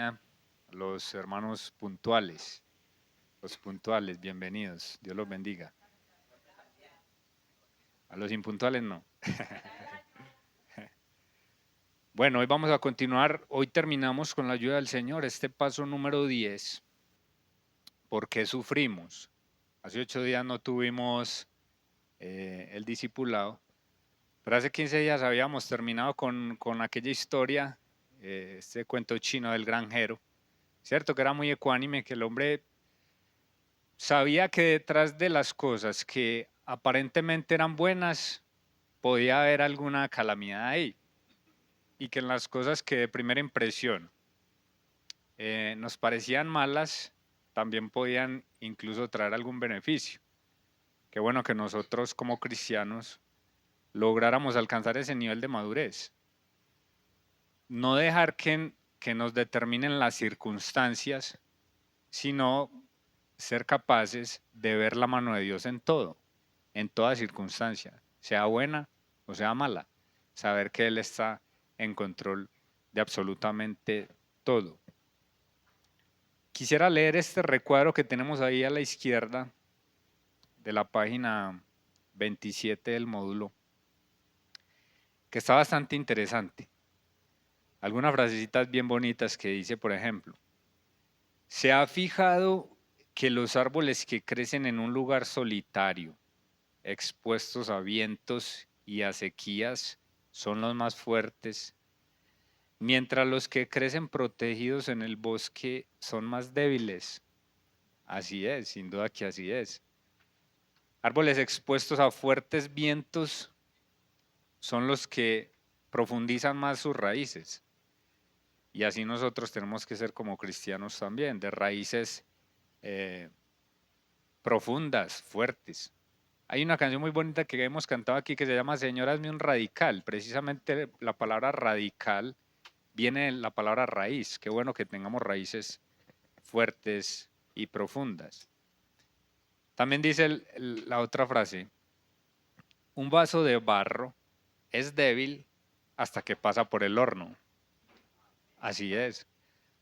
a los hermanos puntuales. Los puntuales, bienvenidos. Dios los bendiga. A los impuntuales no. Bueno, hoy vamos a continuar. Hoy terminamos con la ayuda del Señor este paso número 10. ¿Por qué sufrimos? Hace 8 días no tuvimos el discipulado, pero hace 15 días habíamos terminado con aquella historia, este cuento chino del granjero. Cierto que era muy ecuánime, que el hombre sabía que detrás de las cosas que aparentemente eran buenas, podía haber alguna calamidad ahí. Y que en las cosas que de primera impresión nos parecían malas, también podían incluso traer algún beneficio. Qué bueno que nosotros como cristianos lográramos alcanzar ese nivel de madurez. No dejar que nos determinen las circunstancias, sino ser capaces de ver la mano de Dios en toda circunstancia, sea buena o sea mala. Saber que Él está en control de absolutamente todo. Quisiera leer este recuadro que tenemos ahí a la izquierda de la página 27 del módulo, que está bastante interesante. Algunas frasecitas bien bonitas que dice, por ejemplo, ¿se ha fijado que los árboles que crecen en un lugar solitario, expuestos a vientos y a sequías, son los más fuertes, mientras los que crecen protegidos en el bosque son más débiles? Así es, sin duda que así es. Árboles expuestos a fuertes vientos son los que profundizan más sus raíces. Y así nosotros tenemos que ser como cristianos también, de raíces eh, profundas, fuertes. Hay una canción muy bonita que hemos cantado aquí que se llama Señor, hazme un radical. Precisamente la palabra radical viene de la palabra raíz. Qué bueno que tengamos raíces fuertes y profundas. También dice la otra frase, un vaso de barro es débil hasta que pasa por el horno. Así es.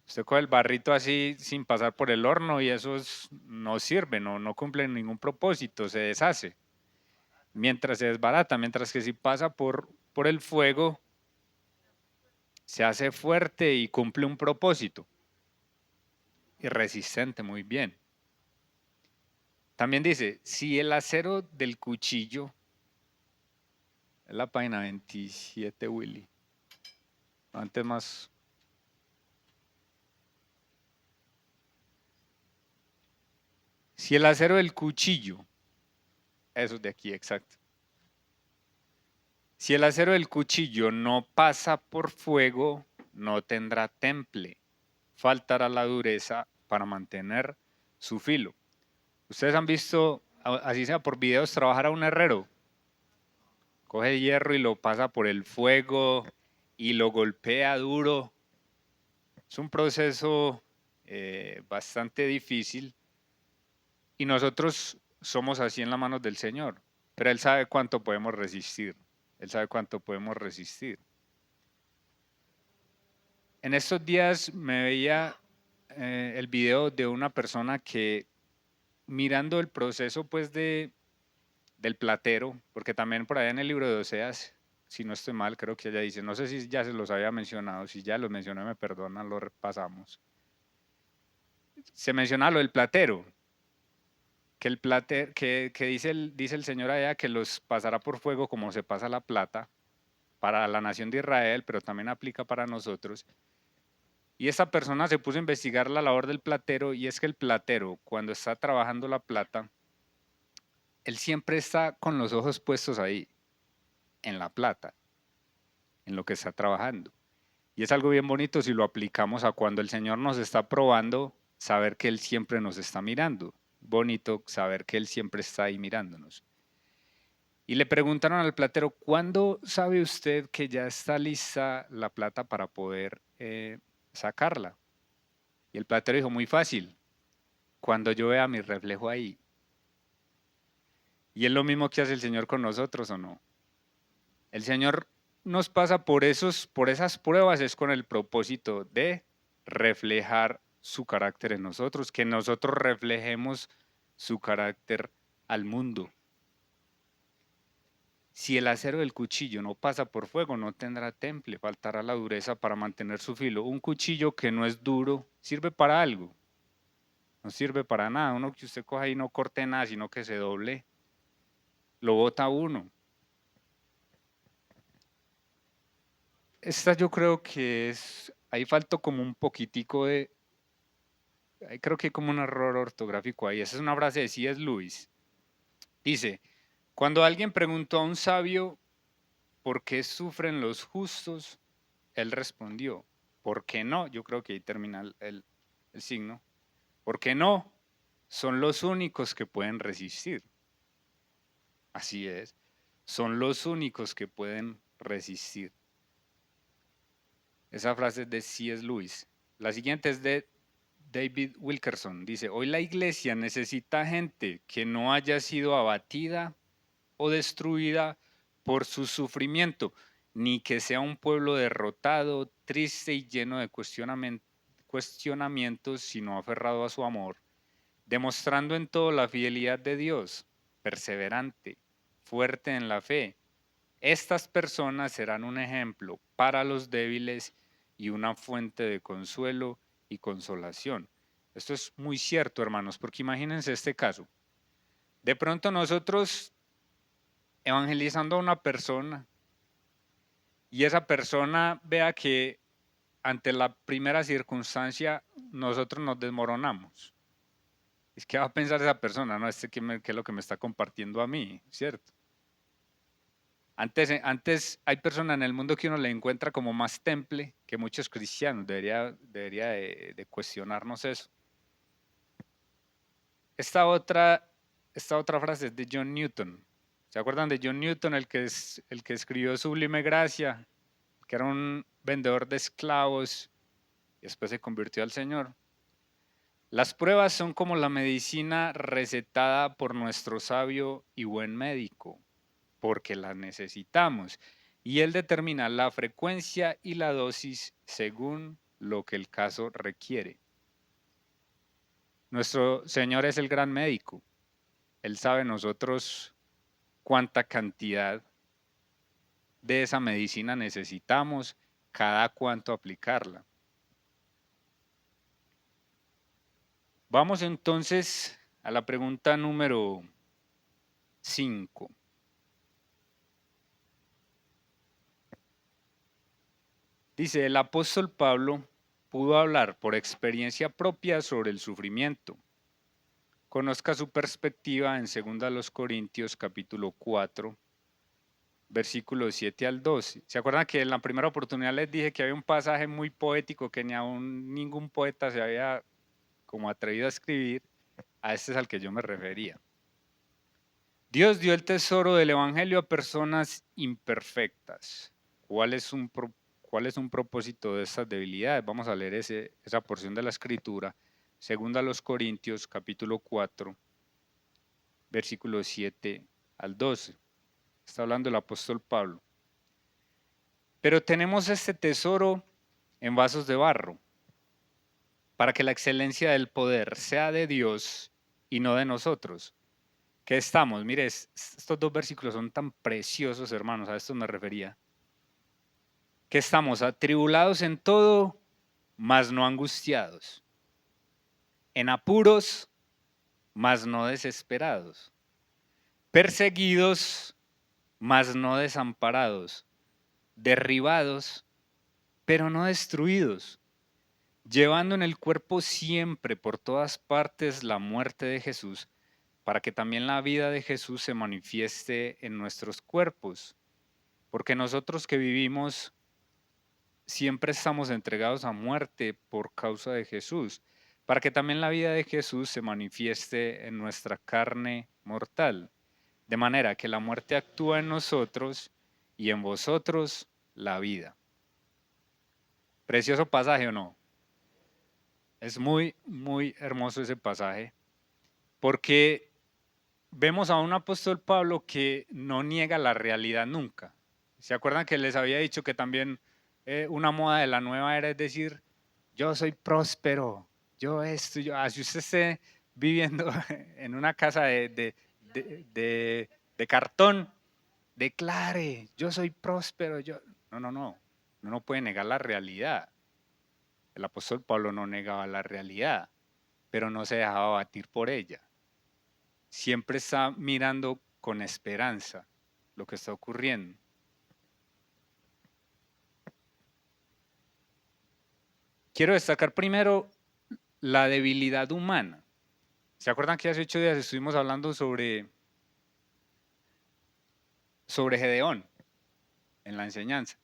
Usted coge el barrito así sin pasar por el horno y eso no sirve, no cumple ningún propósito, se deshace. Mientras se desbarata, mientras que si pasa por el fuego, se hace fuerte y cumple un propósito. Y resistente, muy bien. También dice, si el acero del cuchillo, es la página 27, Willy. Antes más. Si el acero del cuchillo, eso es de aquí, exacto. Si el acero del cuchillo no pasa por fuego, no tendrá temple. Faltará la dureza para mantener su filo. Ustedes han visto, así sea por videos, trabajar a un herrero. Coge hierro y lo pasa por el fuego y lo golpea duro. Es un proceso bastante difícil y nosotros somos así en las manos del Señor. Pero Él sabe cuánto podemos resistir. Él sabe cuánto podemos resistir. En estos días me veía el video de una persona que mirando el proceso pues del platero, porque también por allá en el libro de Oseas, si no estoy mal, creo que ella dice, no sé si ya se los había mencionado, si ya los mencioné me perdonan, lo repasamos. Se menciona lo del platero, que el platero, que dice el Señor allá que los pasará por fuego como se pasa la plata para la nación de Israel, pero también aplica para nosotros. Y esta persona se puso a investigar la labor del platero y es que el platero, cuando está trabajando la plata, él siempre está con los ojos puestos ahí, en la plata, en lo que está trabajando. Y es algo bien bonito si lo aplicamos a cuando el Señor nos está probando, saber que Él siempre nos está mirando. Bonito saber que Él siempre está ahí mirándonos. Y le preguntaron al platero, ¿cuándo sabe usted que ya está lista la plata para poder sacarla? Y el platero dijo, muy fácil, cuando yo vea mi reflejo ahí. Y es lo mismo que hace el Señor con nosotros, ¿o no? El Señor nos pasa por esas pruebas, es con el propósito de reflejar su carácter en nosotros, que nosotros reflejemos su carácter al mundo. Si el acero del cuchillo no pasa por fuego, no tendrá temple, faltará la dureza para mantener su filo. Un cuchillo que no es duro sirve para algo, no sirve para nada. Uno que usted coja y no corte nada, sino que se doble, lo bota uno. Esta yo creo que ahí faltó como un poquitico creo que hay como un error ortográfico ahí. Esa es una frase de C.S. Lewis. Dice, cuando alguien preguntó a un sabio por qué sufren los justos, él respondió, ¿por qué no? Yo creo que ahí termina el signo. ¿Por qué no? Son los únicos que pueden resistir. Así es. Son los únicos que pueden resistir. Esa frase es de C.S. Lewis. La siguiente es de David Wilkerson. Dice, hoy la iglesia necesita gente que no haya sido abatida o destruida por su sufrimiento, ni que sea un pueblo derrotado, triste y lleno de cuestionamientos, sino aferrado a su amor, demostrando en todo la fidelidad de Dios, perseverante, fuerte en la fe. Estas personas serán un ejemplo para los débiles y una fuente de consuelo y consolación. Esto es muy cierto, hermanos, porque imagínense este caso. De pronto nosotros evangelizando a una persona y esa persona vea que ante la primera circunstancia nosotros nos desmoronamos. Es que va a pensar esa persona, no, qué es lo que me está compartiendo a mí, ¿cierto? Antes hay personas en el mundo que uno le encuentra como más temple que muchos cristianos. Debería de cuestionarnos eso. Esta otra, esta otra frase es de John Newton. ¿Se acuerdan de John Newton, el que escribió Sublime Gracia, que era un vendedor de esclavos y después se convirtió al Señor? Las pruebas son como la medicina recetada por nuestro sabio y buen médico, porque las necesitamos. Y él determina la frecuencia y la dosis según lo que el caso requiere. Nuestro Señor es el gran médico. Él sabe nosotros cuánta cantidad de esa medicina necesitamos, cada cuánto aplicarla. Vamos entonces a la pregunta número 5. Dice, el apóstol Pablo pudo hablar por experiencia propia sobre el sufrimiento. Conozca su perspectiva en 2 Corintios capítulo 4, versículos 7 al 12. ¿Se acuerdan que en la primera oportunidad les dije que había un pasaje muy poético que ni aún ningún poeta se había como atrevido a escribir? A este es al que yo me refería. Dios dio el tesoro del Evangelio a personas imperfectas. ¿Cuál es un propósito de estas debilidades? Vamos a leer esa porción de la Escritura, 2 Corintios capítulo 4, versículos 7 al 12. Está hablando el apóstol Pablo. Pero tenemos este tesoro en vasos de barro, para que la excelencia del poder sea de Dios y no de nosotros. ¿Qué estamos? Mire, estos dos versículos son tan preciosos, hermanos, a esto me refería. Que estamos atribulados en todo, mas no angustiados. En apuros, mas no desesperados. Perseguidos, mas no desamparados. Derribados, pero no destruidos. Llevando en el cuerpo siempre por todas partes la muerte de Jesús, para que también la vida de Jesús se manifieste en nuestros cuerpos. Porque nosotros que vivimos siempre estamos entregados a muerte por causa de Jesús, para que también la vida de Jesús se manifieste en nuestra carne mortal, de manera que la muerte actúa en nosotros y en vosotros la vida. Precioso pasaje, ¿o no? Es muy, muy hermoso ese pasaje, porque vemos a un apóstol Pablo que no niega la realidad nunca. ¿Se acuerdan que les había dicho que también una moda de la nueva era es decir, yo soy próspero, yo esto, yo, así usted esté viviendo en una casa de cartón, declare, yo soy próspero, yo... No, no puede negar la realidad. El apóstol Pablo no negaba la realidad, pero no se dejaba batir por ella. Siempre está mirando con esperanza lo que está ocurriendo. Quiero destacar primero la debilidad humana. ¿Se acuerdan que hace 8 días estuvimos hablando sobre Gedeón en la enseñanza?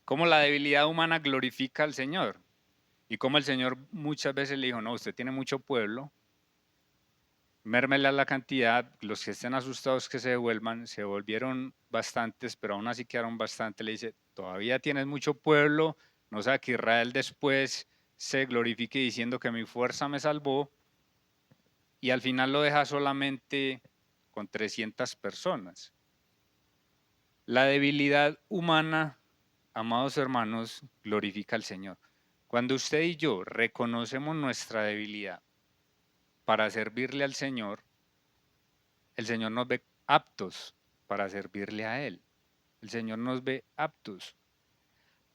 Cómo la debilidad humana glorifica al Señor y cómo el Señor muchas veces le dijo, no, usted tiene mucho pueblo, mérmele a la cantidad, los que estén asustados que se devuelvan, se volvieron bastantes, pero aún así quedaron bastantes. Le dice, todavía tienes mucho pueblo, no sea que Israel después se glorifique diciendo que mi fuerza me salvó, y al final lo deja solamente con 300 personas. La debilidad humana, amados hermanos, glorifica al Señor. Cuando usted y yo reconocemos nuestra debilidad para servirle al Señor, el Señor nos ve aptos para servirle a Él. El Señor nos ve aptos.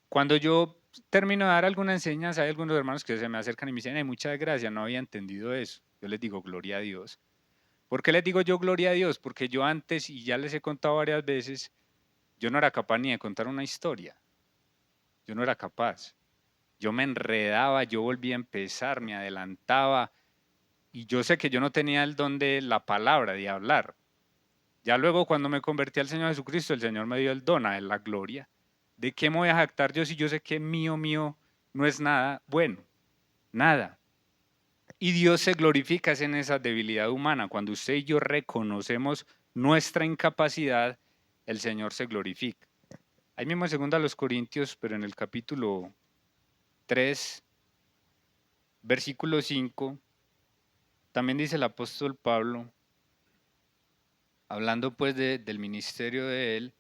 Cuando yo termino de dar alguna enseñanza, hay algunos hermanos que se me acercan y me dicen, muchas gracias, no había entendido eso. Yo les digo, gloria a Dios. ¿Por qué les digo yo gloria a Dios? Porque yo antes, y ya les he contado varias veces, yo no era capaz ni de contar una historia. Yo no era capaz. Yo me enredaba, yo volvía a empezar, me adelantaba, y yo sé que yo no tenía el don de la palabra, de hablar. Ya luego cuando me convertí al Señor Jesucristo, el Señor me dio el don, a Él la gloria. ¿De qué me voy a jactar yo si yo sé que mío no es nada bueno? Nada. Y Dios se glorifica en esa debilidad humana. Cuando usted y yo reconocemos nuestra incapacidad, el Señor se glorifica. Ahí mismo en 2 Corintios, pero en el capítulo 3, versículo 5, también dice el apóstol Pablo, hablando pues del ministerio de él,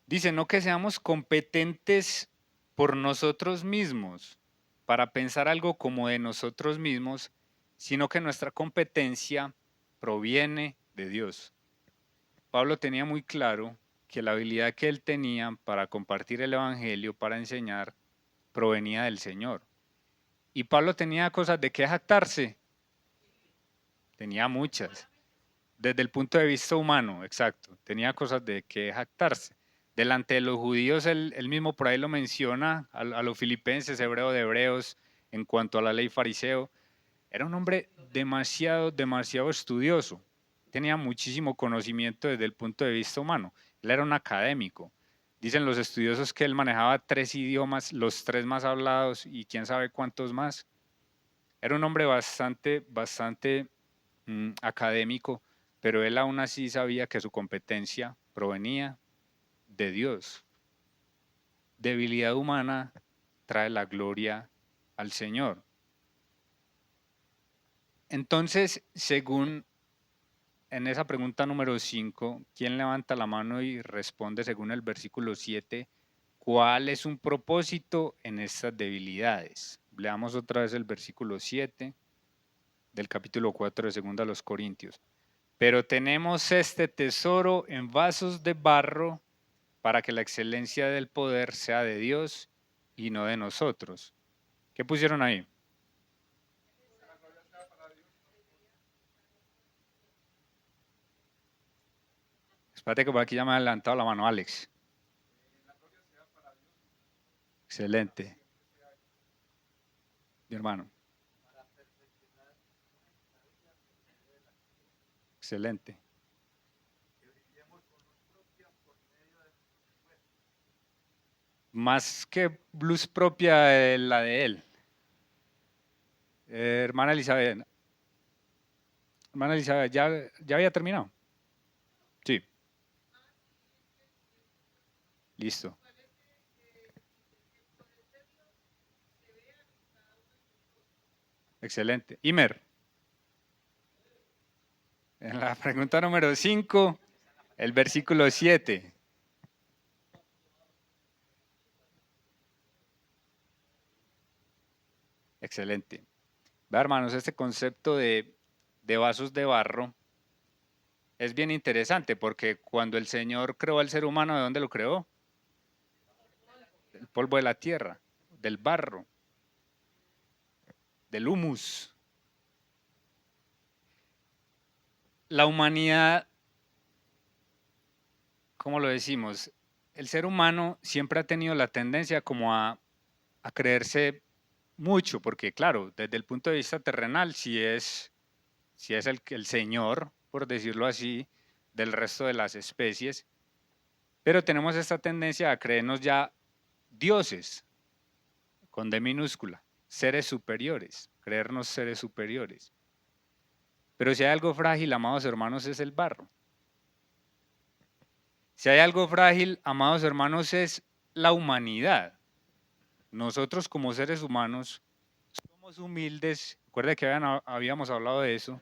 dice, no que seamos competentes por nosotros mismos para pensar algo como de nosotros mismos, sino que nuestra competencia proviene de Dios. Pablo tenía muy claro que la habilidad que él tenía para compartir el evangelio, para enseñar, provenía del Señor. Y Pablo tenía cosas de qué jactarse. Tenía muchas. Desde el punto de vista humano, exacto. Tenía cosas de qué jactarse. Delante de los judíos, él mismo por ahí lo menciona, a los filipenses, hebreo de hebreos, en cuanto a la ley fariseo. Era un hombre demasiado estudioso. Tenía muchísimo conocimiento desde el punto de vista humano. Él era un académico. Dicen los estudiosos que él manejaba 3 idiomas, los 3 más hablados y quién sabe cuántos más. Era un hombre bastante académico, pero él aún así sabía que su competencia provenía de Dios. Debilidad humana trae la gloria al Señor. Entonces, según en esa pregunta número 5, ¿quién levanta la mano y responde según el versículo 7? ¿Cuál es un propósito en estas debilidades? Leamos otra vez el versículo 7 del capítulo 4 de 2 a los Corintios. Pero tenemos este tesoro en vasos de barro para que la excelencia del poder sea de Dios y no de nosotros. ¿Qué pusieron ahí? Espérate que por aquí ya me ha adelantado la mano Alex. Excelente. Mi hermano. Excelente. Más que blues propia de la de él. Hermana Elizabeth. Hermana Elizabeth, ¿ya había terminado? Sí. Listo. Excelente. Imer. En la pregunta número 5, el versículo 7. Excelente. Vea, hermanos, este concepto de vasos de barro es bien interesante porque cuando el Señor creó al ser humano, ¿de dónde lo creó? Del polvo de la tierra, del barro, del humus. La humanidad, ¿cómo lo decimos? El ser humano siempre ha tenido la tendencia como a creerse mucho, porque claro, desde el punto de vista terrenal, si es el Señor, por decirlo así, del resto de las especies, pero tenemos esta tendencia a creernos ya dioses, con D minúscula, seres superiores, creernos seres superiores. Pero si hay algo frágil, amados hermanos, es el barro. Si hay algo frágil, amados hermanos, es la humanidad. Nosotros como seres humanos somos humildes. Recuerda que habíamos hablado de eso.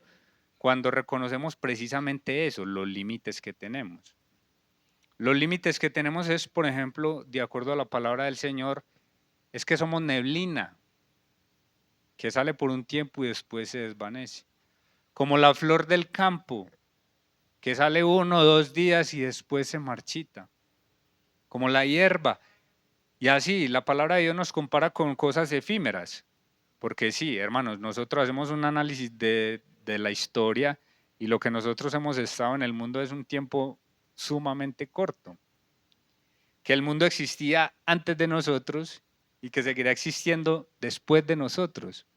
Cuando reconocemos precisamente eso, los límites que tenemos. Los límites que tenemos es, por ejemplo, de acuerdo a la palabra del Señor, es que somos neblina, que sale por un tiempo y después se desvanece. Como la flor del campo, que sale 1 o 2 días y después se marchita. Como la hierba. Y así, la palabra de Dios nos compara con cosas efímeras. Porque sí, hermanos, nosotros hacemos un análisis de la historia y lo que nosotros hemos estado en el mundo es un tiempo sumamente corto. Que el mundo existía antes de nosotros y que seguirá existiendo después de nosotros.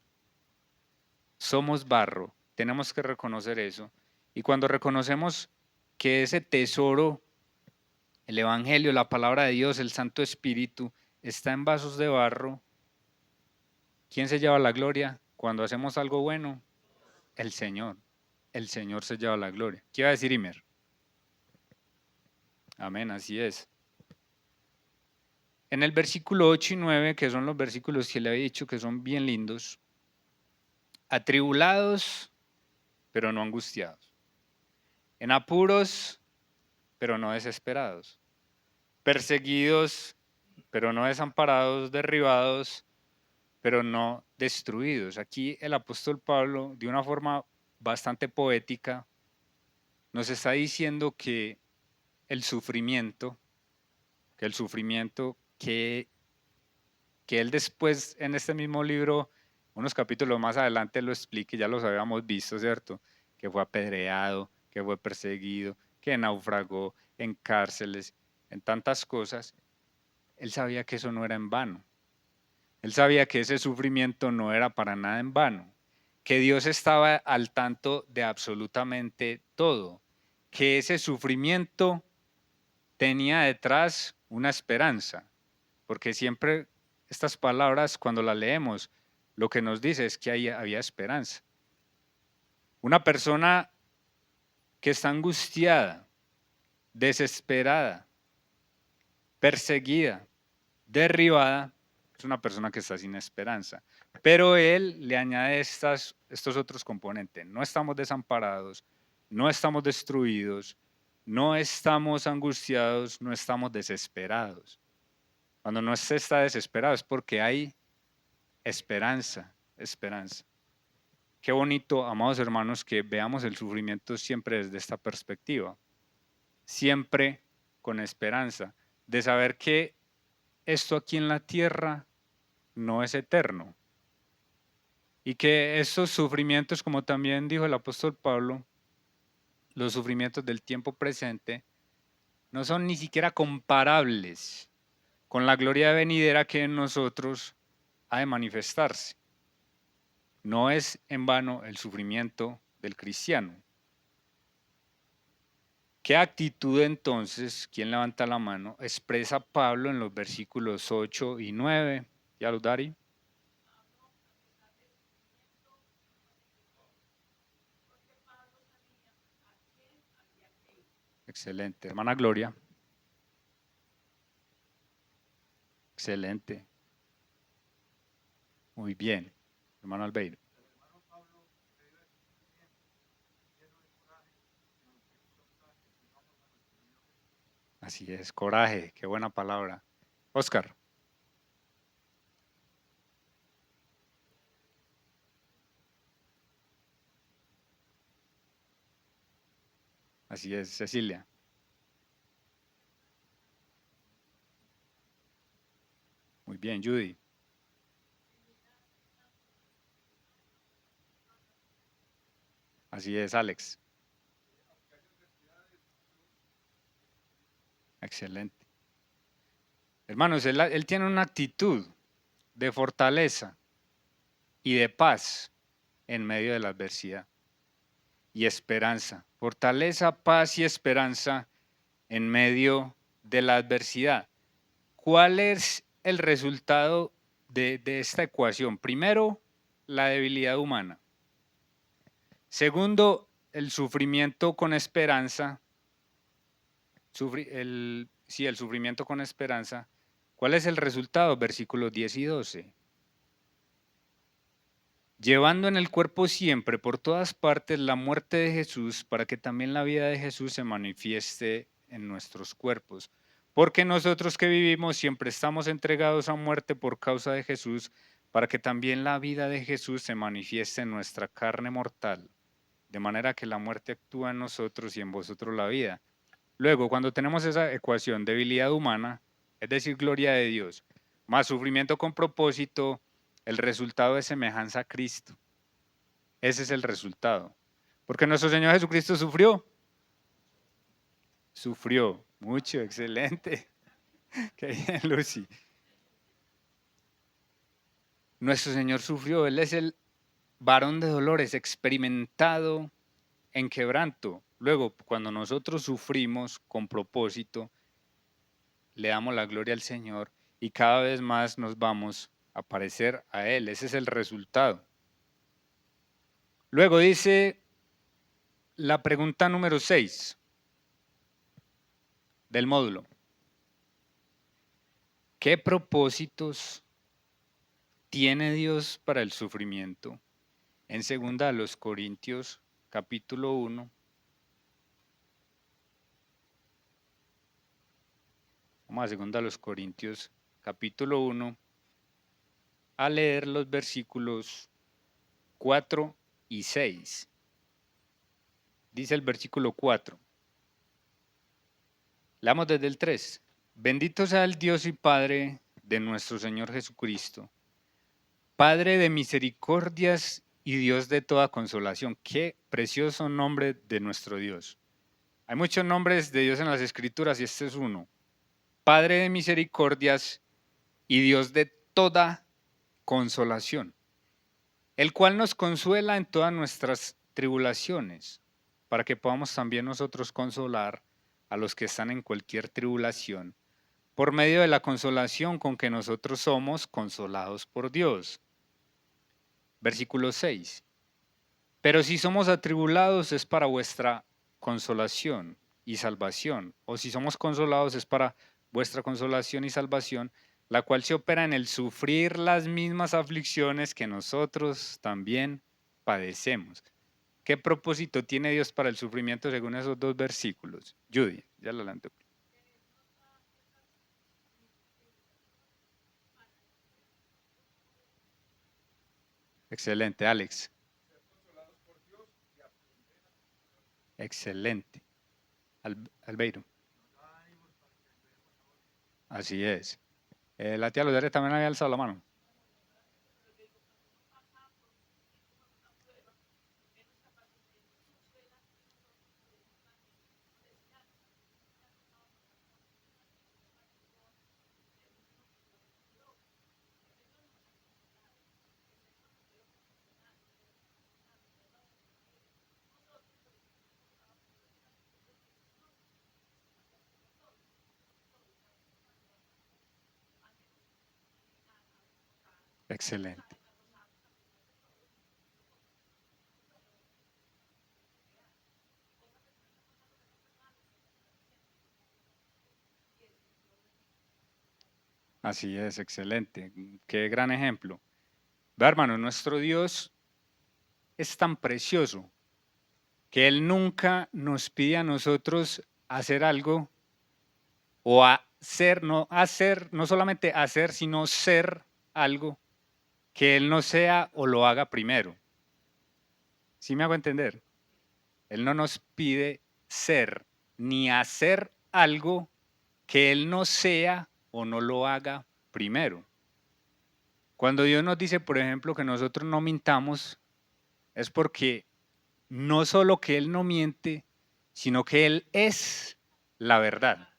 Somos barro, tenemos que reconocer eso. Y cuando reconocemos que ese tesoro, el Evangelio, la palabra de Dios, el Santo Espíritu, está en vasos de barro, ¿quién se lleva la gloria? Cuando hacemos algo bueno, el Señor. El Señor se lleva la gloria. ¿Qué iba a decir Imer? Amén, así es. En el versículo 8 y 9, que son los versículos que le había dicho que son bien lindos, atribulados, pero no angustiados. En apuros, pero no desesperados. Perseguidos, pero no desamparados, derribados, pero no destruidos. Aquí el apóstol Pablo, de una forma bastante poética, nos está diciendo el sufrimiento, que el sufrimiento que él después en este mismo libro, unos capítulos más adelante lo explique, ya los habíamos visto, ¿cierto? Que fue apedreado, que fue perseguido, que naufragó en cárceles, en tantas cosas. Él sabía que eso no era en vano. Él sabía que ese sufrimiento no era para nada en vano, que Dios estaba al tanto de absolutamente todo, que ese sufrimiento tenía detrás una esperanza, porque siempre estas palabras cuando las leemos, lo que nos dice es que ahí había esperanza. Una persona que está angustiada, desesperada, perseguida, derribada, es una persona que está sin esperanza. Pero él le añade estos otros componentes. No estamos desamparados, no estamos destruidos, no estamos angustiados, no estamos desesperados. Cuando no se está desesperado es porque hay esperanza, esperanza. Qué bonito, amados hermanos, que veamos el sufrimiento siempre desde esta perspectiva. Siempre con esperanza de saber que esto aquí en la tierra no es eterno. Y que estos sufrimientos, como también dijo el apóstol Pablo, los sufrimientos del tiempo presente, no son ni siquiera comparables con la gloria venidera que en nosotros ha de manifestarse. No es en vano el sufrimiento del cristiano. ¿Qué actitud entonces, quién levanta la mano, expresa Pablo en los versículos 8 y 9? ¿Ya los Dari? Excelente. Hermana Gloria. Excelente. Muy bien. Hermano Albeiro. Así es, coraje, qué buena palabra. Oscar. Así es, Cecilia. Muy bien, Judy. Así es, Alex. Excelente. Hermanos, él tiene una actitud de fortaleza y de paz en medio de la adversidad y esperanza. Fortaleza, paz y esperanza en medio de la adversidad. ¿Cuál es el resultado de esta ecuación? Primero, la debilidad humana. Segundo, el sufrimiento con esperanza. El sufrimiento con esperanza. ¿Cuál es el resultado? Versículos 10 y 12. Llevando en el cuerpo siempre, por todas partes, la muerte de Jesús, para que también la vida de Jesús se manifieste en nuestros cuerpos. Porque nosotros que vivimos siempre estamos entregados a muerte por causa de Jesús, para que también la vida de Jesús se manifieste en nuestra carne mortal, de manera que la muerte actúa en nosotros y en vosotros la vida. Luego, cuando tenemos esa ecuación, debilidad humana, es decir, gloria de Dios, más sufrimiento con propósito, el resultado es semejanza a Cristo. Ese es el resultado. Porque nuestro Señor Jesucristo sufrió. Sufrió mucho, excelente. Qué bien, Lucy. Nuestro Señor sufrió. Él es el varón de dolores, experimentado en quebranto. Luego, cuando nosotros sufrimos con propósito, le damos la gloria al Señor y cada vez más nos vamos a parecer a Él. Ese es el resultado. Luego dice la pregunta número 6 del módulo. ¿Qué propósitos tiene Dios para el sufrimiento? En 2 Corintios capítulo 1. Vamos a 2 Corintios capítulo 1 a leer los versículos 4 y 6. Dice el versículo 4. Leamos desde el 3. Bendito sea el Dios y Padre de nuestro Señor Jesucristo, Padre de misericordias y Dios de toda consolación. Qué precioso nombre de nuestro Dios. Hay muchos nombres de Dios en las Escrituras y este es uno. Padre de misericordias y Dios de toda consolación, el cual nos consuela en todas nuestras tribulaciones, para que podamos también nosotros consolar a los que están en cualquier tribulación, por medio de la consolación con que nosotros somos consolados por Dios. Versículo 6. Pero si somos atribulados es para vuestra consolación y salvación, o si somos consolados es para vuestra consolación y salvación, la cual se opera en el sufrir las mismas aflicciones que nosotros también padecemos. ¿Qué propósito tiene Dios para el sufrimiento según esos dos versículos? Judy, ya lo adelanto. Excelente, Alex. Excelente. Albeiro. Así es. La tía Loderes también había alzado la mano. Excelente. Así es, excelente. Qué gran ejemplo. Ve, hermano, nuestro Dios es tan precioso que Él nunca nos pide a nosotros hacer algo o hacer, no solamente hacer, sino ser algo que Él no sea o lo haga primero. ¿Sí me hago entender? Él no nos pide ser ni hacer algo que Él no sea o no lo haga primero. Cuando Dios nos dice, por ejemplo, que nosotros no mintamos, es porque no solo que Él no miente, sino que Él es la verdad.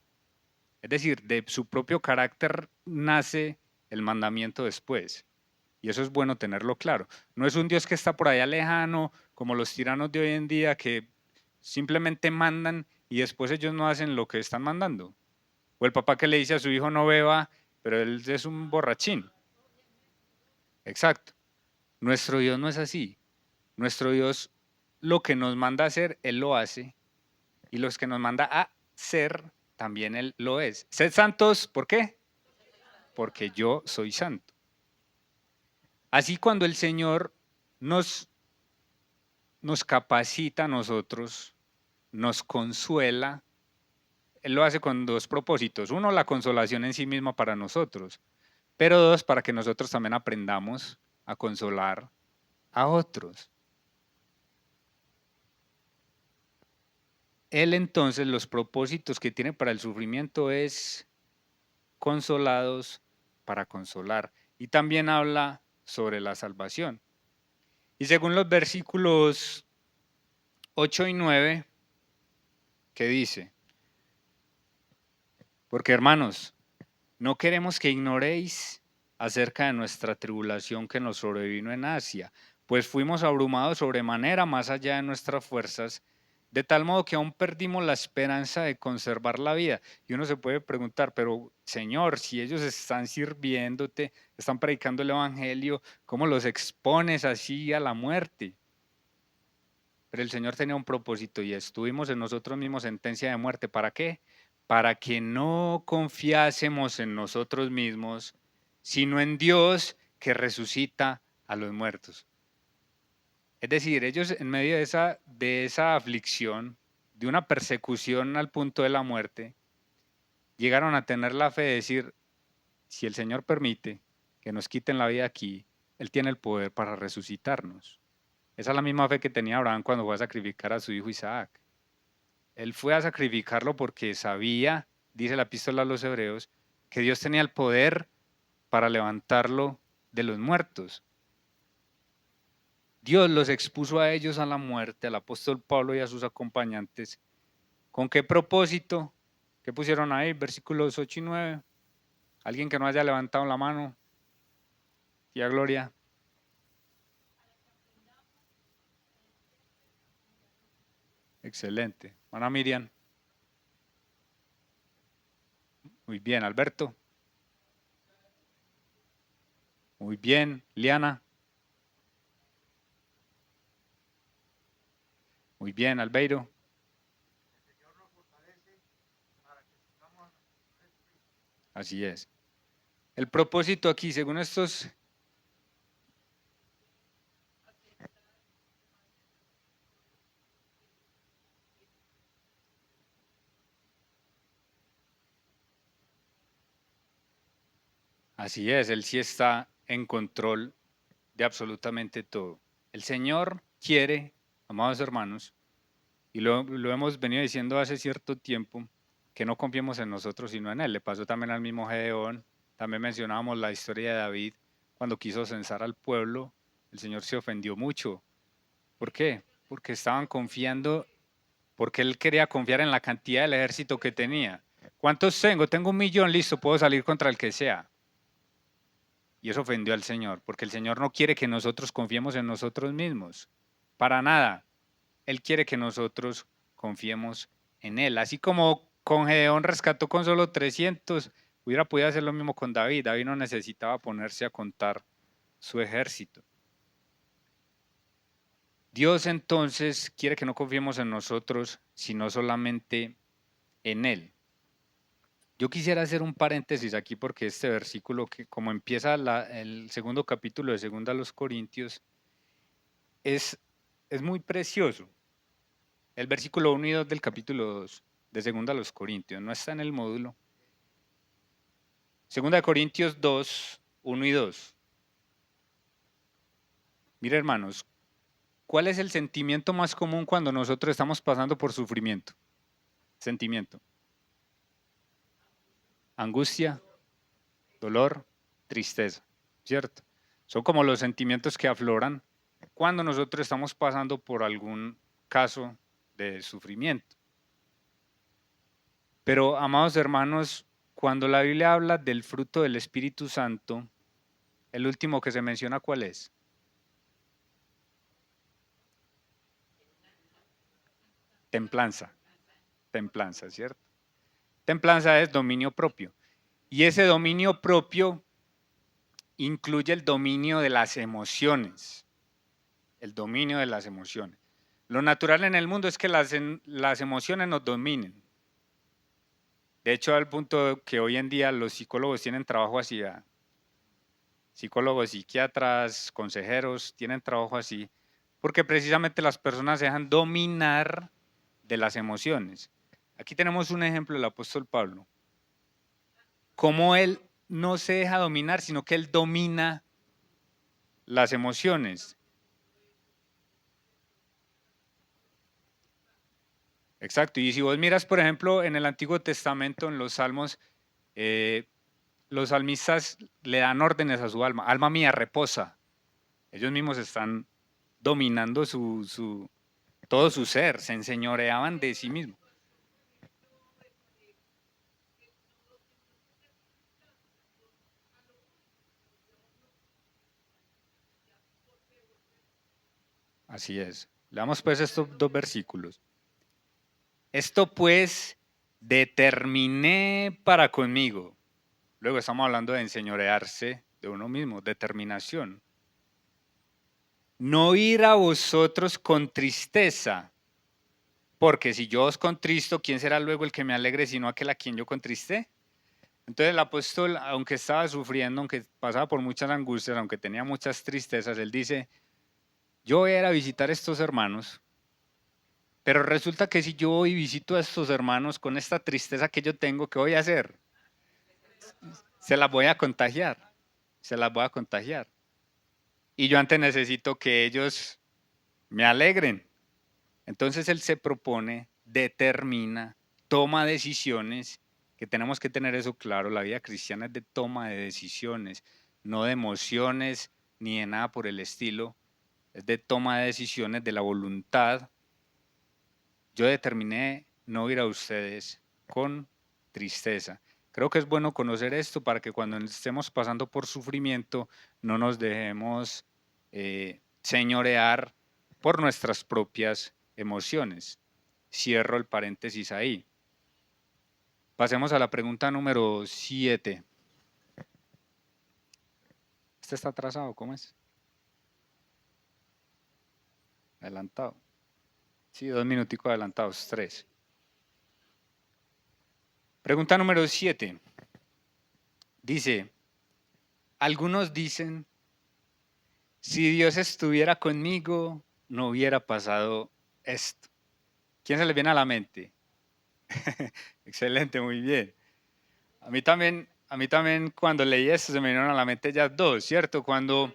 Es decir, de su propio carácter nace el mandamiento después. Y eso es bueno tenerlo claro. No es un Dios que está por allá lejano, como los tiranos de hoy en día, que simplemente mandan y después ellos no hacen lo que están mandando. O el papá que le dice a su hijo no beba, pero él es un borrachín. Exacto. Nuestro Dios no es así. Nuestro Dios lo que nos manda a hacer, Él lo hace. Y los que nos manda a ser, también Él lo es. Sed santos, ¿por qué? Porque yo soy santo. Así cuando el Señor nos capacita a nosotros, nos consuela, Él lo hace con dos propósitos. Uno, la consolación en sí misma para nosotros, pero dos, para que nosotros también aprendamos a consolar a otros. Él entonces los propósitos que tiene para el sufrimiento es consolados para consolar. Y también habla sobre la salvación. Y según los versículos 8 y 9, ¿qué dice? Porque hermanos, no queremos que ignoréis acerca de nuestra tribulación que nos sobrevino en Asia, pues fuimos abrumados sobremanera más allá de nuestras fuerzas, de tal modo que aún perdimos la esperanza de conservar la vida. Y uno se puede preguntar, pero Señor, si ellos están sirviéndote, están predicando el Evangelio, ¿cómo los expones así a la muerte? Pero el Señor tenía un propósito y estuvimos en nosotros mismos sentencia de muerte. ¿Para qué? Para que no confiásemos en nosotros mismos, sino en Dios que resucita a los muertos. Es decir, ellos en medio de esa aflicción, de una persecución al punto de la muerte, llegaron a tener la fe de decir, si el Señor permite que nos quiten la vida aquí, Él tiene el poder para resucitarnos. Esa es la misma fe que tenía Abraham cuando fue a sacrificar a su hijo Isaac. Él fue a sacrificarlo porque sabía, dice la epístola a los Hebreos, que Dios tenía el poder para levantarlo de los muertos. Dios los expuso a ellos a la muerte, al apóstol Pablo y a sus acompañantes. ¿Con qué propósito? ¿Qué pusieron ahí? Versículos 8 y 9. ¿Alguien que no haya levantado la mano? Tía Gloria. Excelente. Ana Miriam. Muy bien. Alberto. Muy bien. Liana. Muy bien. Albeiro. Así es. El propósito aquí, según estos... Así es, Él sí está en control de absolutamente todo. El Señor quiere, amados hermanos, y lo hemos venido diciendo hace cierto tiempo, que no confiemos en nosotros sino en Él. Le pasó también al mismo Gedeón, también mencionábamos la historia de David, cuando quiso censar al pueblo, el Señor se ofendió mucho. ¿Por qué? Porque estaban confiando, porque Él quería confiar en la cantidad del ejército que tenía. ¿Cuántos tengo? Tengo 1.000.000, listo, puedo salir contra el que sea. Y eso ofendió al Señor, porque el Señor no quiere que nosotros confiemos en nosotros mismos, para nada. Él quiere que nosotros confiemos en Él. Así como con Gedeón rescató con solo 300, hubiera podido hacer lo mismo con David. David no necesitaba ponerse a contar su ejército. Dios entonces quiere que no confiemos en nosotros, sino solamente en Él. Yo quisiera hacer un paréntesis aquí porque este versículo, que como empieza el segundo capítulo de Segunda a los Corintios, es, es muy precioso. El versículo 1 y 2 del capítulo 2 de Segunda a los Corintios, no está en el módulo. Segunda de Corintios 2, 1 y 2. Mire, hermanos, ¿Cuál es el sentimiento más común cuando nosotros estamos pasando por sufrimiento? Sentimiento. Angustia, dolor, tristeza, ¿cierto? Son como los sentimientos que afloran cuando nosotros estamos pasando por algún caso de sufrimiento. Pero, amados hermanos, cuando la Biblia habla del fruto del Espíritu Santo, el último que se menciona, ¿cuál es? Templanza. Templanza, ¿cierto? Templanza es dominio propio. Y ese dominio propio incluye el dominio de las emociones. El dominio de las emociones. Lo natural en el mundo es que las emociones nos dominen. De hecho, al punto que hoy en día los psicólogos tienen trabajo así, psicólogos, psiquiatras, consejeros, tienen trabajo así, porque precisamente las personas se dejan dominar de las emociones. Aquí tenemos un ejemplo del apóstol Pablo. Cómo él no se deja dominar, sino que él domina las emociones. Exacto. Y si vos miras, por ejemplo, en el Antiguo Testamento, en los Salmos, eh, los salmistas le dan órdenes a su alma. Alma mía, reposa. Ellos mismos están dominando todo su ser, se enseñoreaban de sí mismos. Así es. Leamos pues estos dos versículos. Esto pues determiné para conmigo. Luego estamos hablando de enseñorearse de uno mismo, determinación. No ir a vosotros con tristeza, porque si yo os contristo, ¿quién será luego el que me alegre sino aquel a quien yo contristé? Entonces el apóstol, aunque estaba sufriendo, aunque pasaba por muchas angustias, aunque tenía muchas tristezas, él dice, yo voy a ir a visitar a estos hermanos, pero resulta que si yo voy y visito a estos hermanos con esta tristeza que yo tengo, ¿qué voy a hacer? Se las voy a contagiar, se las voy a contagiar. Y yo antes necesito que ellos me alegren. Entonces él se propone, determina, toma decisiones, que tenemos que tener eso claro, la vida cristiana es de toma de decisiones, no de emociones ni de nada por el estilo, es de toma de decisiones de la voluntad. Yo determiné no ir a ustedes con tristeza. Creo que es bueno conocer esto para que cuando estemos pasando por sufrimiento no nos dejemos señorear por nuestras propias emociones. Cierro el paréntesis ahí. Pasemos a la pregunta número 7. ¿Este está atrasado? ¿Cómo es? Adelantado. Sí, 2 minuticos adelantados, 3. Pregunta número 7. Dice, algunos dicen, si Dios estuviera conmigo, no hubiera pasado esto. ¿Quién se le viene a la mente? Excelente, muy bien. A mí también cuando leí esto se me vinieron a la mente ya dos, ¿cierto? Cuando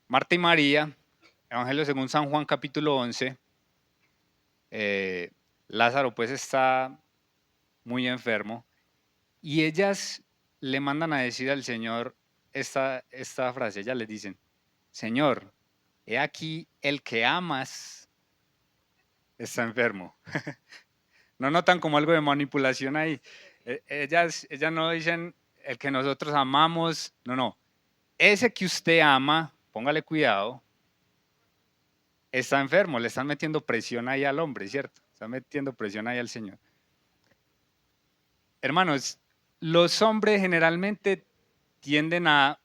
Marta y María, Evangelio según San Juan capítulo 11, Lázaro pues está muy enfermo y ellas le mandan a decir al Señor esta frase, ellas le dicen, Señor, he aquí el que amas está enfermo. No notan como algo de manipulación ahí. Ellas no dicen el que nosotros amamos, no, no. Ese que usted ama, póngale cuidado, está enfermo, le están metiendo presión ahí al hombre, ¿cierto? Están metiendo presión ahí al Señor. Hermanos, los hombres generalmente tienden a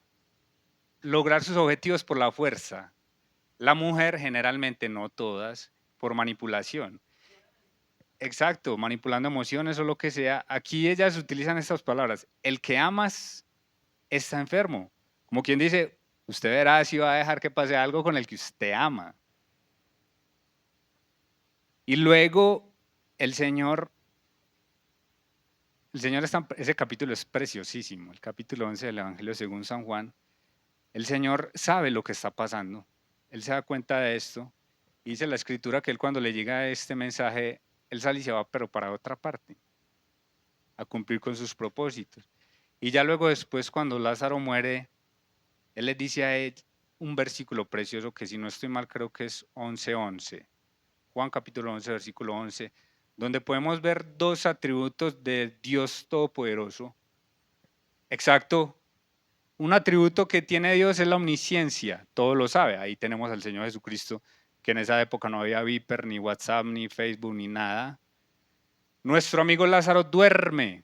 lograr sus objetivos por la fuerza. La mujer generalmente, no todas, por manipulación. Exacto, manipulando emociones o lo que sea. Aquí ellas utilizan estas palabras. El que amas está enfermo. Como quien dice, usted verá si va a dejar que pase algo con el que usted ama. Y luego el Señor está, ese capítulo es preciosísimo, el capítulo 11 del Evangelio según San Juan. El Señor sabe lo que está pasando. él se da cuenta de esto. Y dice la escritura que él cuando le llega este mensaje, él sale y se va, pero para otra parte, a cumplir con sus propósitos. Y ya luego después, cuando Lázaro muere, él les dice a él un versículo precioso que si no estoy mal creo que es 11:11. Juan capítulo 11, versículo 11, donde podemos ver dos atributos de Dios Todopoderoso. Exacto, un atributo que tiene Dios es la omnisciencia, todo lo sabe. Ahí tenemos al Señor Jesucristo, que en esa época no había Viper, ni WhatsApp, ni Facebook, ni nada. Nuestro amigo Lázaro duerme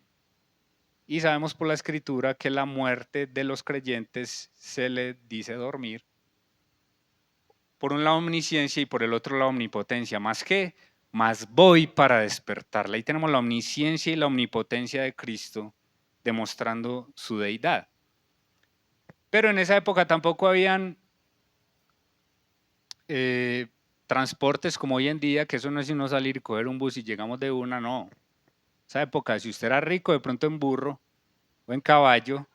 y sabemos por la escritura que la muerte de los creyentes se le dice dormir. Por un lado omnisciencia y por el otro la omnipotencia. ¿Más qué? Más voy para despertarla. Ahí tenemos la omnisciencia y la omnipotencia de Cristo demostrando su deidad. Pero en esa época tampoco habían transportes como hoy en día, que eso no es sino salir y coger un bus y llegamos de una, no. Esa época, si usted era rico, de pronto en burro o en caballo,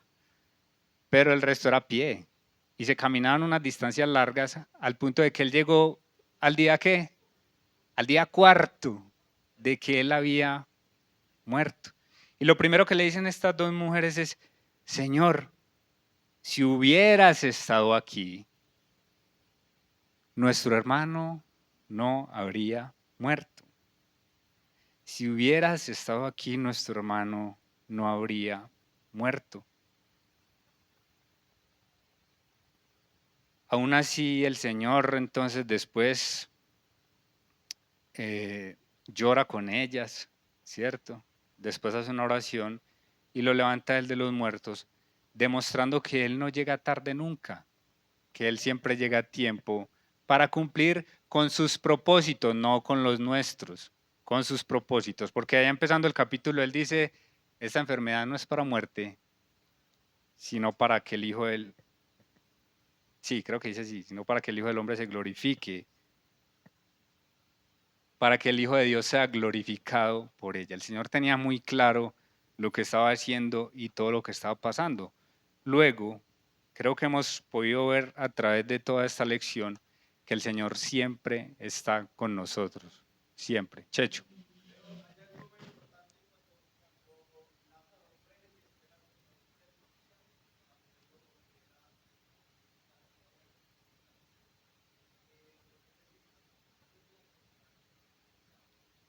pero el resto era a pie. Y se caminaban unas distancias largas al punto de que él llegó al día ¿qué? Al día cuarto de que él había muerto. Y lo primero que le dicen estas dos mujeres es, Señor, si hubieras estado aquí, nuestro hermano no habría muerto. Si hubieras estado aquí, nuestro hermano no habría muerto. Aún así, el Señor entonces después llora con ellas, ¿cierto? Después hace una oración y lo levanta él de los muertos, demostrando que Él no llega tarde nunca, que Él siempre llega a tiempo para cumplir con sus propósitos, no con los nuestros, con sus propósitos. Porque allá empezando el capítulo, Él dice, esta enfermedad no es para muerte, sino para que el Hijo del... Sí, creo que dice así, sino para que el Hijo del Hombre se glorifique, para que el Hijo de Dios sea glorificado por ella. El Señor tenía muy claro lo que estaba haciendo y todo lo que estaba pasando. Luego, creo que hemos podido ver a través de toda esta lección que el Señor siempre está con nosotros, siempre. Checho.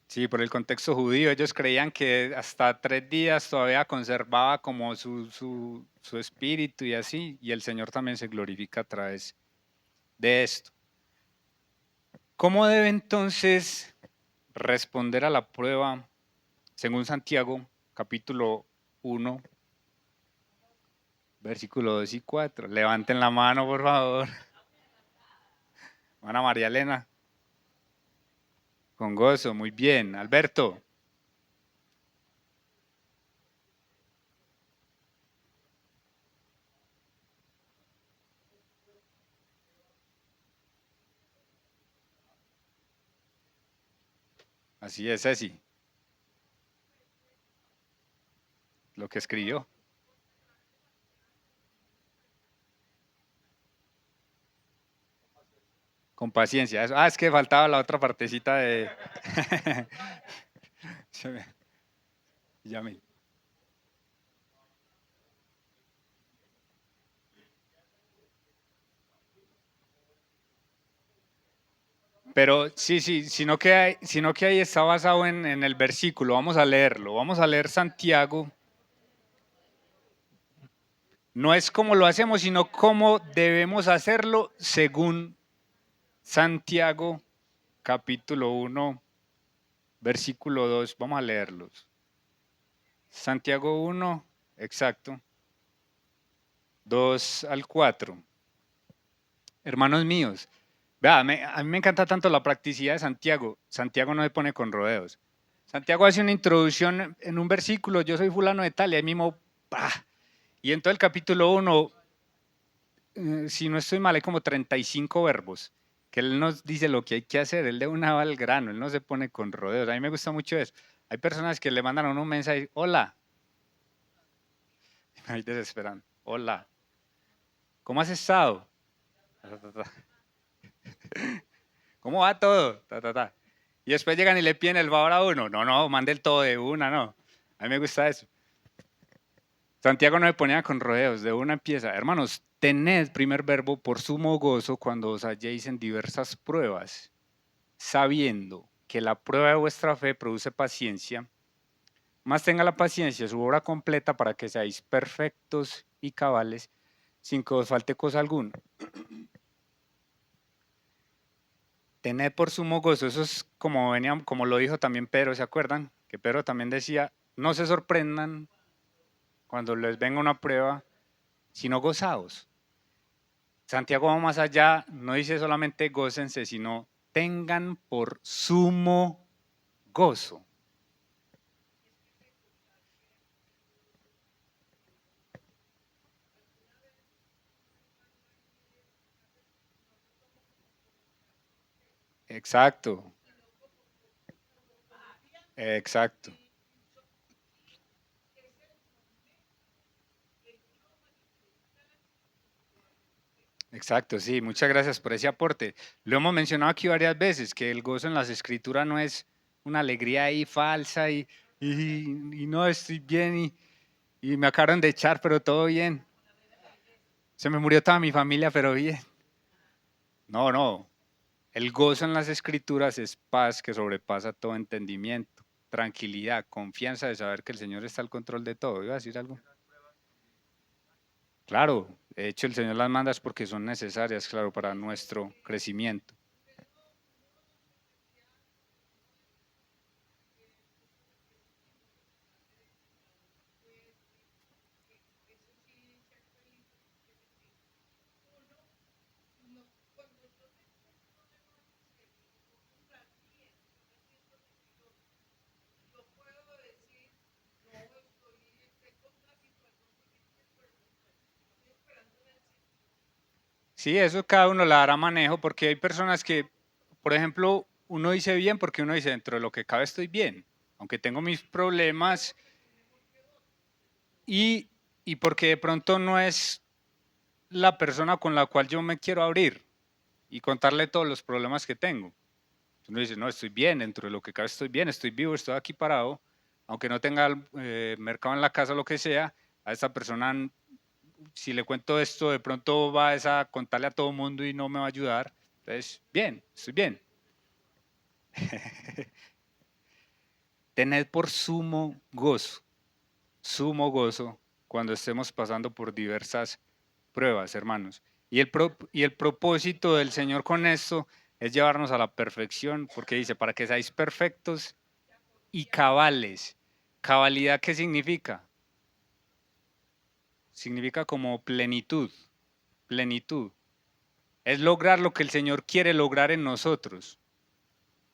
Sí, por el contexto judío, ellos creían que hasta 3 días todavía conservaba como su espíritu y así, y el Señor también se glorifica a través de esto. ¿Cómo debe entonces responder a la prueba según Santiago, capítulo 1, versículo 2 y 4? Levanten la mano, por favor. Ana María Elena, con gozo, muy bien. Alberto, así es, Ceci, lo que escribió. Con paciencia. Es que faltaba la otra partecita de... Ya me- Pero sí, sí, sino que ahí está basado en el versículo. Vamos a leerlo. Vamos a leer Santiago. No es como lo hacemos, sino cómo debemos hacerlo según Santiago, capítulo 1, versículo 2. Vamos a leerlos. Santiago 1, exacto, 2 al 4. Hermanos míos, vea, a mí me encanta tanto la practicidad de Santiago. Santiago no se pone con rodeos. Santiago hace una introducción en un versículo, yo soy fulano de tal, y ahí mismo, ¡pah! Y en todo el capítulo 1, si no estoy mal, hay como 35 verbos, que él nos dice lo que hay que hacer, él de una va al grano, él no se pone con rodeos. A mí me gusta mucho eso. Hay personas que le mandan a uno un mensaje, hola, y me voy desesperando, hola, ¿cómo has estado? ¿Cómo va todo? Ta, ta, ta. Y después llegan y le piden el favor a uno. No, no, mande el todo de una, no. A mí me gusta eso. Santiago no me ponía con rodeos, de una empieza. Hermanos, tened, primer verbo, por sumo gozo cuando os halléis en diversas pruebas, sabiendo que la prueba de vuestra fe produce paciencia, más tenga la paciencia su obra completa para que seáis perfectos y cabales, sin que os falte cosa alguna. Tened por sumo gozo, eso es como venía, como lo dijo también Pedro, ¿se acuerdan? Que Pedro también decía, no se sorprendan cuando les venga una prueba, sino gozaos. Santiago va más allá, no dice solamente gócense, sino tengan por sumo gozo. Exacto, exacto, exacto, sí, muchas gracias por ese aporte. Lo hemos mencionado aquí varias veces, que el gozo en las escrituras no es una alegría ahí falsa y no estoy bien y me acabaron de echar, pero todo bien. Se me murió toda mi familia, pero bien. No, no. El gozo en las escrituras es paz que sobrepasa todo entendimiento, tranquilidad, confianza de saber que el Señor está al control de todo. ¿Iba a decir algo? Claro, de hecho el Señor las manda es porque son necesarias, claro, para nuestro crecimiento. Sí, eso cada uno le dará manejo porque hay personas que, por ejemplo, uno dice bien porque uno dice dentro de lo que cabe estoy bien, aunque tengo mis problemas y, y porque de pronto no es la persona con la cual yo me quiero abrir y contarle todos los problemas que tengo. Uno dice, no, estoy bien, dentro de lo que cabe estoy bien, estoy vivo, estoy aquí parado, aunque no tenga mercado en la casa o lo que sea, a esta persona, si le cuento esto, de pronto va a contarle a todo el mundo y no me va a ayudar. Entonces, bien, estoy bien. Tened por sumo gozo, cuando estemos pasando por diversas pruebas, hermanos. Y el propósito del Señor con esto es llevarnos a la perfección, porque dice, para que seáis perfectos y cabales. ¿Cabalidad qué significa? Significa como plenitud, plenitud. Es lograr lo que el Señor quiere lograr en nosotros.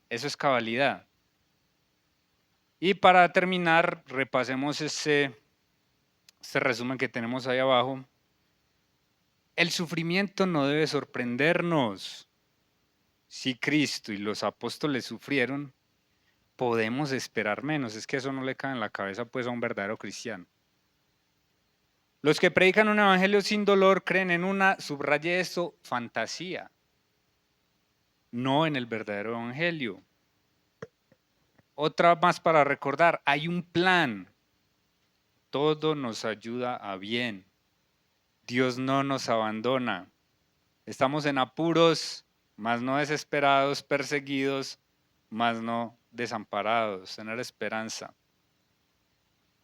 Eso es cabalidad. Y para terminar, repasemos este resumen que tenemos ahí abajo. El sufrimiento no debe sorprendernos. Si Cristo y los apóstoles sufrieron, podemos esperar menos. Es que eso no le cae en la cabeza pues a un verdadero cristiano. Los que predican un evangelio sin dolor creen en una, subraye esto, fantasía, no en el verdadero evangelio. Otra más para recordar, hay un plan. Todo nos ayuda a bien. Dios no nos abandona. Estamos en apuros, mas no desesperados, perseguidos, mas no desamparados. Tener esperanza.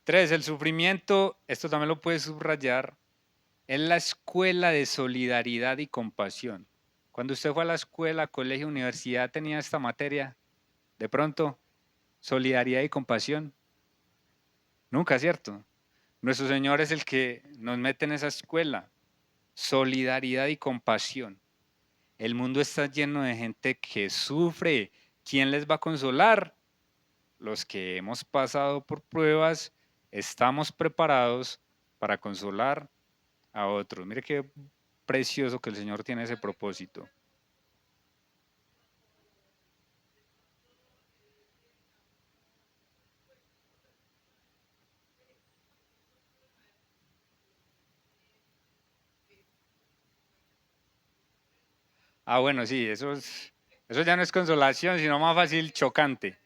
3. El sufrimiento, esto también lo puedes subrayar, es la escuela de solidaridad y compasión. Cuando usted fue a la escuela, colegio, universidad, tenía esta materia, de pronto, solidaridad y compasión. Nunca, ¿cierto? Nuestro Señor es el que nos mete en esa escuela. Solidaridad y compasión. El mundo está lleno de gente que sufre. ¿Quién les va a consolar? Los que hemos pasado por pruebas, estamos preparados para consolar a otros. Mire qué precioso que el Señor tiene ese propósito. Ah, bueno, sí, eso es. Eso ya no es consolación, sino más fácil chocante.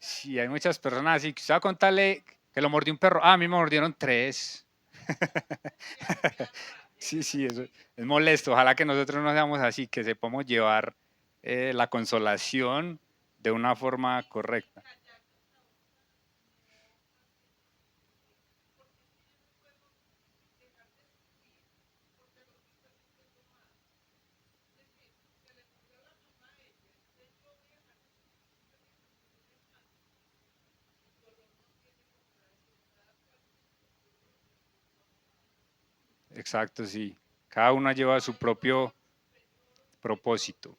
Sí, hay muchas personas así. Usted va a contarle que lo mordió un perro. Ah, a mí me mordieron 3. Sí, sí, eso es molesto. Ojalá que nosotros no seamos así, que sepamos llevar la consolación de una forma correcta. Exacto, sí. Cada uno lleva su propio propósito.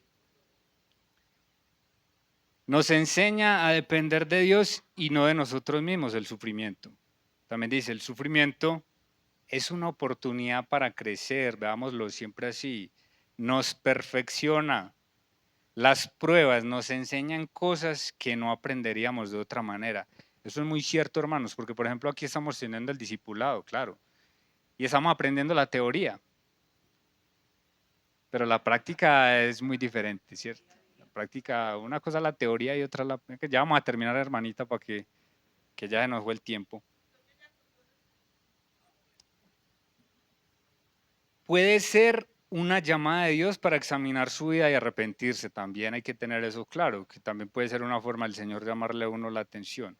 Nos enseña a depender de Dios y no de nosotros mismos el sufrimiento. También dice, el sufrimiento es una oportunidad para crecer, veámoslo siempre así. Nos perfecciona. Las pruebas nos enseñan cosas que no aprenderíamos de otra manera. Eso es muy cierto, hermanos, porque por ejemplo aquí estamos teniendo el discipulado, claro, y estamos aprendiendo la teoría, pero la práctica es muy diferente, ¿cierto? La práctica, una cosa es la teoría y otra la... que ya vamos a terminar, hermanita, para que ya se nos fue el tiempo. Puede ser una llamada de Dios para examinar su vida y arrepentirse. También hay que tener eso claro, que también puede ser una forma del Señor llamarle a uno la atención.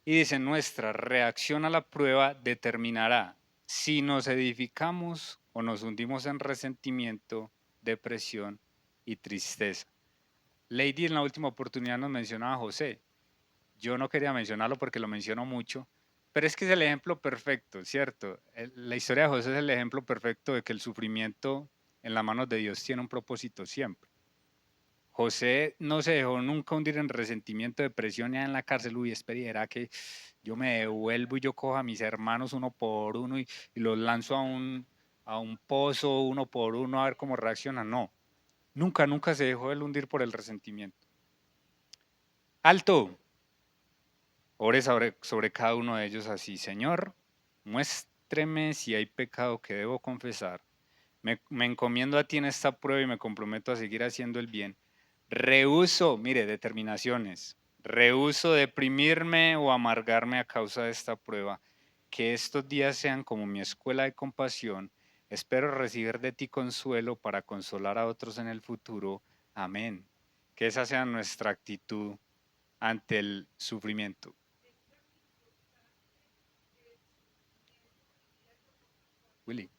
Y dice, nuestra reacción a la prueba determinará si nos edificamos o nos hundimos en resentimiento, depresión y tristeza. Lady en la última oportunidad nos mencionaba a José. Yo no quería mencionarlo porque lo menciono mucho, pero es que es el ejemplo perfecto, ¿cierto? La historia de José es el ejemplo perfecto de que el sufrimiento en las manos de Dios tiene un propósito siempre. José no se dejó nunca hundir en resentimiento, depresión ya en la cárcel. Uy, espera que yo me devuelvo y yo cojo a mis hermanos uno por uno y los lanzo a un pozo uno por uno a ver cómo reaccionan. No, nunca, nunca se dejó él hundir por el resentimiento. Alto, ore sobre cada uno de ellos así. Señor, muéstreme si hay pecado que debo confesar. Me encomiendo a ti en esta prueba y me comprometo a seguir haciendo el bien. Rehúso, mire, determinaciones. Rehúso deprimirme o amargarme a causa de esta prueba. Que estos días sean como mi escuela de compasión. Espero recibir de ti consuelo para consolar a otros en el futuro. Amén. Que esa sea nuestra actitud ante el sufrimiento. Willy.